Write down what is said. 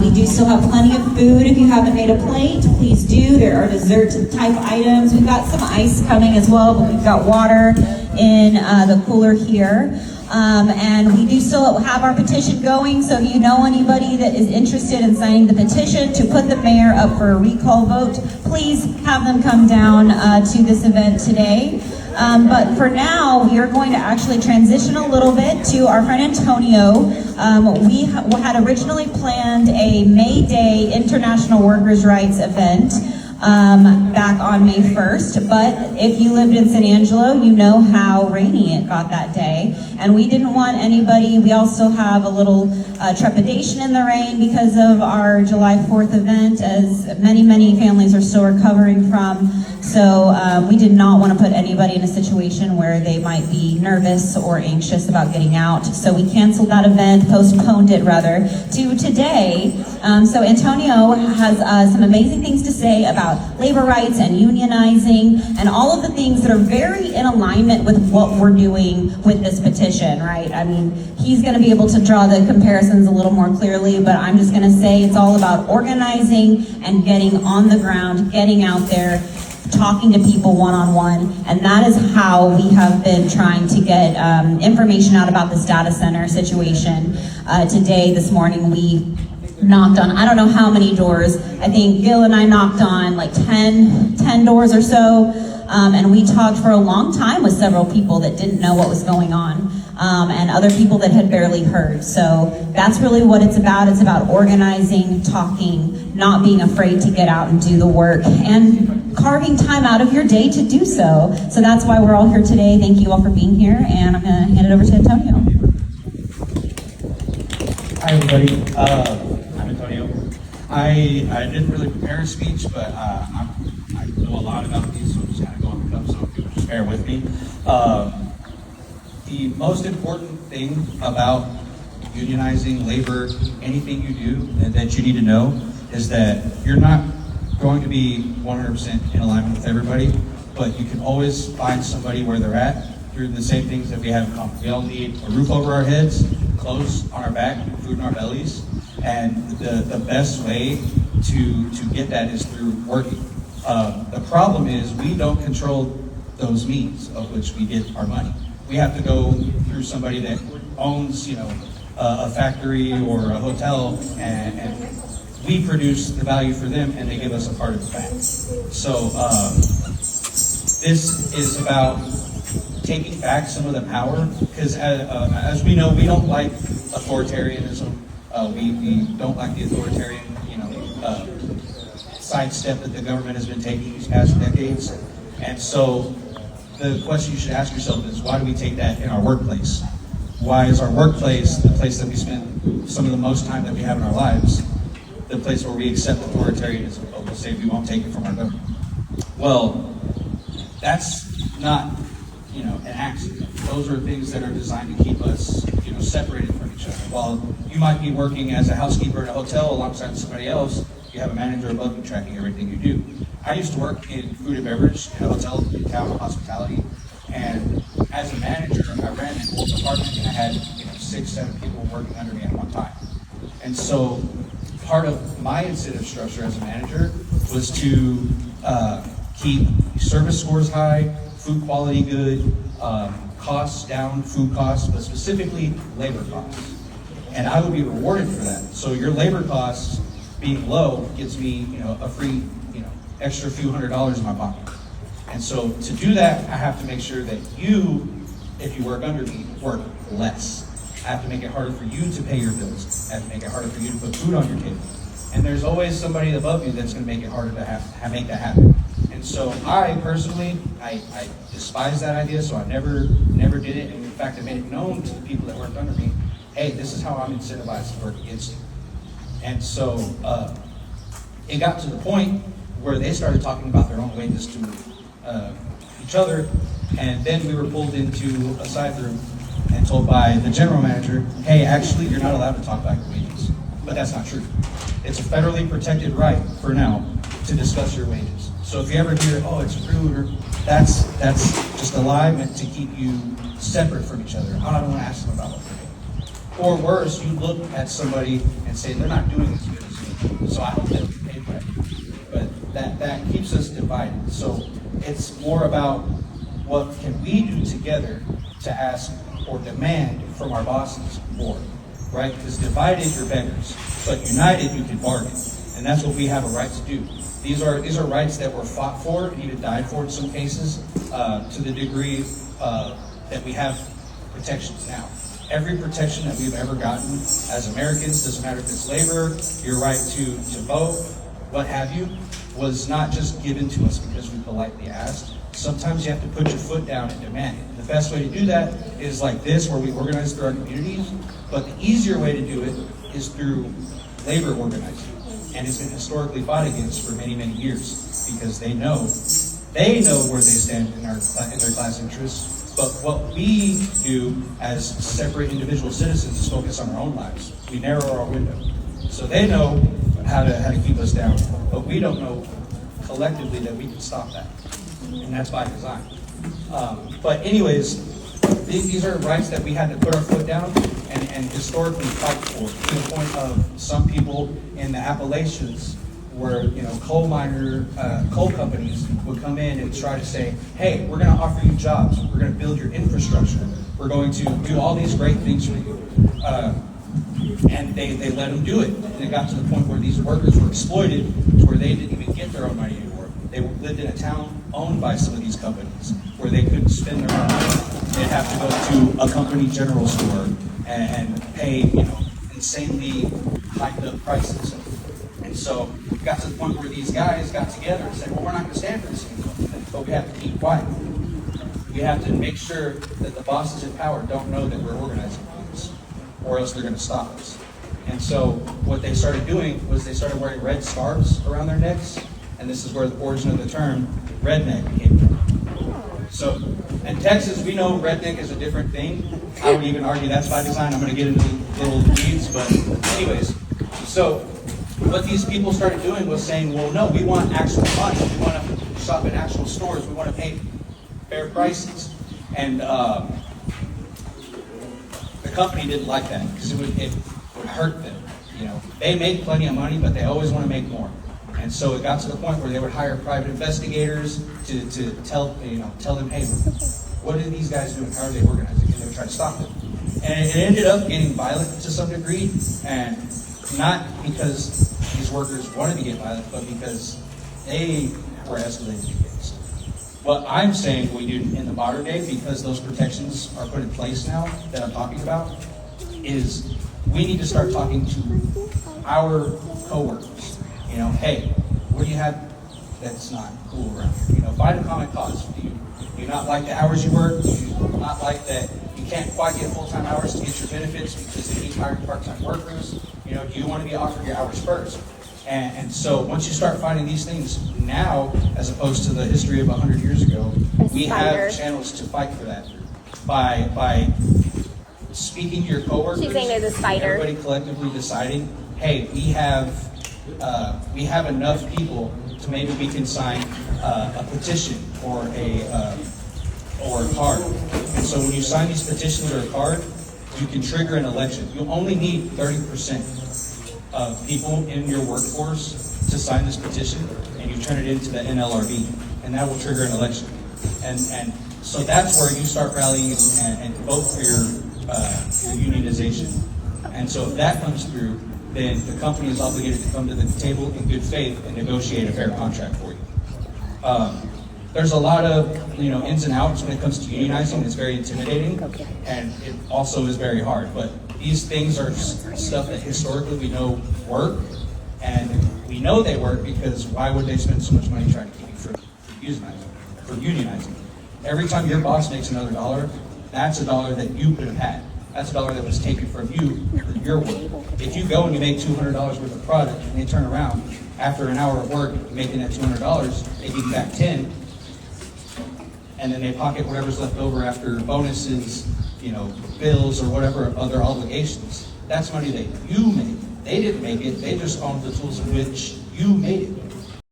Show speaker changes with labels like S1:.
S1: We do still have plenty of food. If you haven't made a plate, please do. There are dessert type items. We've got some ice coming as well, but we've got water in the cooler here. And we do still have our petition going, so if you know anybody that is interested in signing the petition to put the mayor up for a recall vote, please have them come down to this event today. But for now, we are going to actually transition a little bit to our friend Antonio. We had originally planned a May Day International Workers' Rights event back on May 1st, but if you lived in San Angelo, you know how rainy it got that day, and we didn't want anybody. We also have a little trepidation in the rain because of our July 4th event, as many families are still recovering from. So we did not want to put anybody in a situation where they might be nervous or anxious about getting out. So we canceled that event, postponed it rather, to today. So Antonio has some amazing things to say about labor rights and unionizing and all of the things that are very in alignment with what we're doing with this petition, right? I mean, he's going to be able to draw the comparisons a little more clearly, but I'm just going to say it's all about organizing and getting on the ground, getting out there, talking to people one-on-one, and that is how we have been trying to get information out about this data center situation. Today, this morning, we knocked on, I don't know how many doors. I think Gil and I knocked on like 10 doors or so, and we talked for a long time with several people that didn't know what was going on, and other people that had barely heard. So that's really what it's about. It's about organizing, talking, not being afraid to get out and do the work, and carving time out of your day to do so. So that's why we're all here today. Thank you all for being here, and I'm going to hand it over to Antonio.
S2: Hi everybody, I'm Antonio. I didn't really prepare a speech, but I know a lot about these, so I'm just kind of going to come, so if you just bear with me. The most important thing about unionizing, labor, anything you do that you need to know is that you're not going to be 100% in alignment with everybody, but you can always find somebody where they're at through the same things that we have in common. We all need a roof over our heads, clothes on our back, food in our bellies, and the best way to get that is through working. The problem is we don't control those means of which we get our money. We have to go through somebody that owns, a factory or a hotel, and we produce the value for them, and they give us a part of the fat. So this is about taking back some of the power, because as we know, we don't like authoritarianism. We don't like the authoritarian, sidestep that the government has been taking these past decades. And so the question you should ask yourself is, why do we take that in our workplace? Why is our workplace the place that we spend some of the most time that we have in our lives, the place where we accept authoritarianism, but we'll say we won't take it from our government? Well, that's not, an accident. Those are things that are designed to keep us, separated from each other. While you might be working as a housekeeper in a hotel alongside somebody else, you have a manager above you tracking everything you do. I used to work in food and beverage in a hotel in town, hospitality, and as a manager, I ran an old department and I had 6-7 people working under me at one time. And so part of my incentive structure as a manager was to keep service scores high, food quality good, costs down, food costs, but specifically labor costs. And I would be rewarded for that. So your labor costs being low gets me, a free, extra few $100s in my pocket. And so to do that, I have to make sure that you, if you work under me, work less. I have to make it harder for you to pay your bills. I have to make it harder for you to put food on your table. And there's always somebody above you that's going to make it harder to make that happen. And so I personally, I despise that idea, so I never did it. And in fact, I made it known to the people that worked under me, hey, this is how I'm incentivized to work against you. And so it got to the point where they started talking about their own wages to each other, and then we were pulled into a side room and told by the general manager, hey, actually, you're not allowed to talk about your wages. But that's not true. It's a federally protected right, for now, to discuss your wages. So if you ever hear, oh, it's rude, or that's just a lie meant to keep you separate from each other. I don't want to ask them about what they're doing. Or worse, you look at somebody and say, they're not doing as good as so I don't think we pay rent. But that keeps us divided. So it's more about what can we do together to ask or demand from our bosses more, right? Because divided, you're beggars, but united, you can bargain. And that's what we have a right to do. These are rights that were fought for and even died for in some cases, to the degree that we have protections now. Every protection that we've ever gotten as Americans, doesn't matter if it's labor, your right to vote, what have you, was not just given to us because we politely asked. Sometimes you have to put your foot down and demand it. And the best way to do that is like this, where we organize through our communities. But the easier way to do it is through labor organizing. And it's been historically fought against for many, many years because they know where they stand in their class interests. But what we do as separate individual citizens is focus on our own lives. We narrow our window. So they know how to keep us down, but we don't know collectively that we can stop that. And that's by design. But anyways, these are rights that we had to put our foot down and historically fight for, to the point of some people in the Appalachians where, coal companies would come in and try to say, hey, we're going to offer you jobs, we're going to build your infrastructure, we're going to do all these great things for you. And they let them do it. And it got to the point where these workers were exploited to where they didn't even get their own money anymore. They lived in a town owned by some of these companies where they couldn't spend their own money. They'd have to go to a company general store and pay, insanely hiked up prices. And so it got to the point where these guys got together and said, well, we're not going to stand for this anymore, but we have to keep quiet. We have to make sure that the bosses in power don't know that we're organizing things, or else they're going to stop us. And so what they started doing was they started wearing red scarves around their necks, and this is where the origin of the term redneck came from. So in Texas, we know redneck is a different thing. I would even argue that's by design. I'm going to get into the little weeds, but anyways, so what these people started doing was saying, well, no, we want actual money. We want to shop at actual stores. We want to pay fair prices. And the company didn't like that because it would hurt them. They make plenty of money, but they always want to make more. And so it got to the point where they would hire private investigators to tell them, hey, what are these guys doing? How are they organizing? And they would try to stop them. And it ended up getting violent to some degree, and not because these workers wanted to get violent, but because they were escalating against. What I'm saying we do in the modern day, because those protections are put in place now that I'm talking about, is we need to start talking to our coworkers. Hey, what do you have that's not cool around here? Find a common cause. Do you not like the hours you work? Do you not like that you can't quite get full-time hours to get your benefits because they keep hiring part-time workers? Do you want to be offered your hours first? And so once you start finding these things now, as opposed to the history of 100 years ago, we have channels to fight for that by speaking to your coworkers.
S3: She's saying there's a spider.
S2: Everybody collectively deciding, hey, we have enough people to maybe we can sign a petition or a card. And so when you sign these petitions or a card, you can trigger an election. You only need 30% of people in your workforce to sign this petition, and you turn it into the NLRB, and that will trigger an election. And so that's where you start rallying and vote for your unionization. And so if that comes through, then the company is obligated to come to the table in good faith and negotiate a fair contract for you. There's a lot of ins and outs when it comes to unionizing. It's very intimidating, and it also is very hard. But these things are stuff that historically we know work, and we know they work because why would they spend so much money trying to keep you from unionizing? Every time your boss makes another dollar, that's a dollar that you could have had. That's a dollar that was taken from you for your work. If you go and you make $200 worth of product and they turn around after an hour of work making that $200, they give you back 10, and then they pocket whatever's left over after bonuses, bills or whatever other obligations. That's money that you made. They didn't make it. They just owned the tools in which you made it.